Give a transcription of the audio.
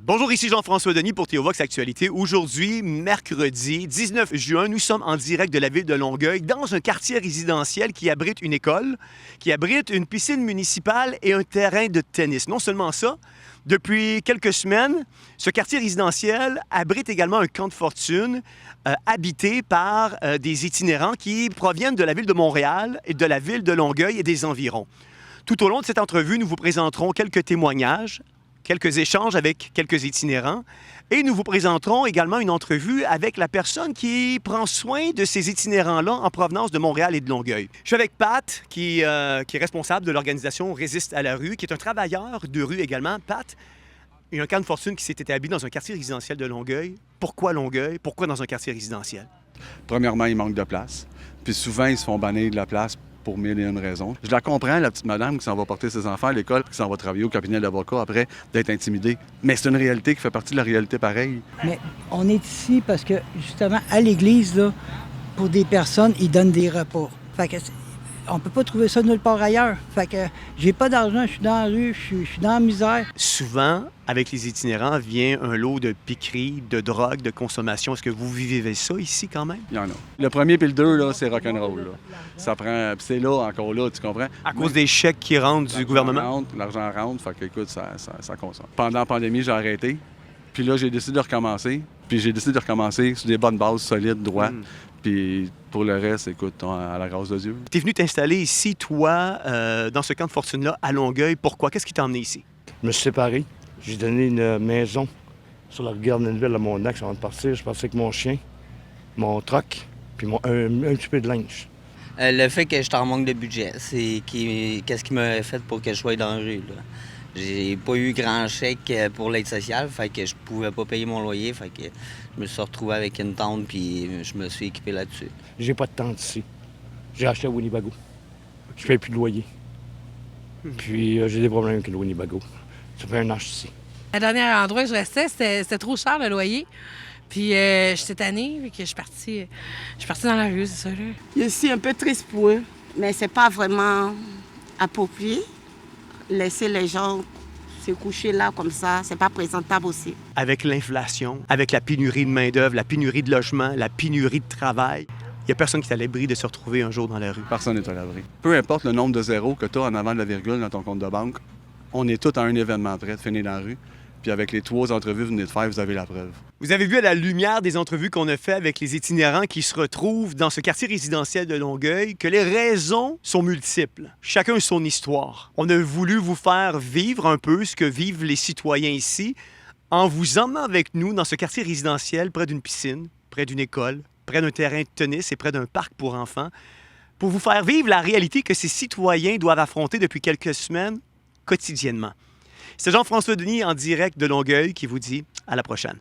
Bonjour, ici Jean-François Denis pour Théovox Actualité. Aujourd'hui, mercredi 19 juin, nous sommes en direct de la ville de Longueuil dans un quartier résidentiel qui abrite une école, qui abrite une piscine municipale et un terrain de tennis. Non seulement ça, depuis quelques semaines, ce quartier résidentiel abrite également un camp de fortune habité par des itinérants qui proviennent de la ville de Montréal et de la ville de Longueuil et des environs. Tout au long de cette entrevue, nous vous présenterons quelques témoignages, quelques échanges avec quelques itinérants et nous vous présenterons également une entrevue avec la personne qui prend soin de ces itinérants-là en provenance de Montréal et de Longueuil. Je suis avec Pat, qui est responsable de l'organisation Résiste à la rue, qui est un travailleur de rue également. Pat, il y a un camp de fortune qui s'est établi dans un quartier résidentiel de Longueuil. Pourquoi Longueuil? Pourquoi dans un quartier résidentiel? Premièrement, il manque de place. Puis souvent, ils se font bannir de la place pour mille et une raisons. Je la comprends, la petite madame qui s'en va porter ses enfants à l'école, qui s'en va travailler au cabinet d'avocat après, d'être intimidée. Mais c'est une réalité qui fait partie de la réalité pareille. Mais on est ici parce que, justement, à l'église, là, pour des personnes, ils donnent des repas. Fait que on peut pas trouver ça nulle part ailleurs. Fait que j'ai pas d'argent, je suis dans la rue, je suis dans la misère. Souvent, avec les itinérants, vient un lot de piqueries, de drogue, de consommation. Est-ce que vous vivez ça ici quand même? Il y en a. Le premier puis le deux, là, c'est rock'n'roll. Là. Ça prend... Puis c'est là, encore là, tu comprends? À cause des chèques qui rentrent du gouvernement? L'argent rentre, fait que, écoute, ça consomme. Pendant la pandémie, j'ai arrêté. Puis là, j'ai décidé de recommencer. Puis j'ai décidé de recommencer sur des bonnes bases solides, droites. Puis pour le reste, écoute, à la grâce de Dieu. Tu es venu t'installer ici, toi, dans ce camp de fortune-là, à Longueuil. Pourquoi? Qu'est-ce qui t'a emmené ici? Je me suis séparé. J'ai donné une maison sur la rivière Nenneville à mon ex avant de partir. Je partais avec mon chien, mon troc, puis un petit peu de linge. Le fait que je suis en manque de budget, c'est qu'est-ce qui m'a fait pour que je sois dans la rue, là. J'ai pas eu grand chèque pour l'aide sociale, fait que je pouvais pas payer mon loyer, fait que je me suis retrouvé avec une tente puis je me suis équipé là-dessus. J'ai pas de tente ici. J'ai acheté à Winnebago. Je paye plus de loyer. Puis j'ai des problèmes avec le Winnebago. Ça fait un an ici. Le dernier endroit que je restais, c'était trop cher le loyer. Puis j'étais tannée, puis que je suis partie dans la rue, c'est ça, là. Je suis un peu triste pour eux, mais c'est pas vraiment approprié. Laisser les gens se coucher là comme ça, c'est pas présentable aussi. Avec l'inflation, avec la pénurie de main-d'œuvre, la pénurie de logement, la pénurie de travail, il n'y a personne qui est à l'abri de se retrouver un jour dans la rue. Personne n'est à l'abri. Peu importe le nombre de zéros que tu as en avant de la virgule dans ton compte de banque, on est tous à un événement près de finir dans la rue. Puis avec les 3 entrevues que vous venez de faire, vous avez la preuve. Vous avez vu à la lumière des entrevues qu'on a fait avec les itinérants qui se retrouvent dans ce quartier résidentiel de Longueuil que les raisons sont multiples. Chacun a son histoire. On a voulu vous faire vivre un peu ce que vivent les citoyens ici en vous emmenant avec nous dans ce quartier résidentiel près d'une piscine, près d'une école, près d'un terrain de tennis et près d'un parc pour enfants pour vous faire vivre la réalité que ces citoyens doivent affronter depuis quelques semaines quotidiennement. C'est Jean-François Denis en direct de Longueuil qui vous dit à la prochaine.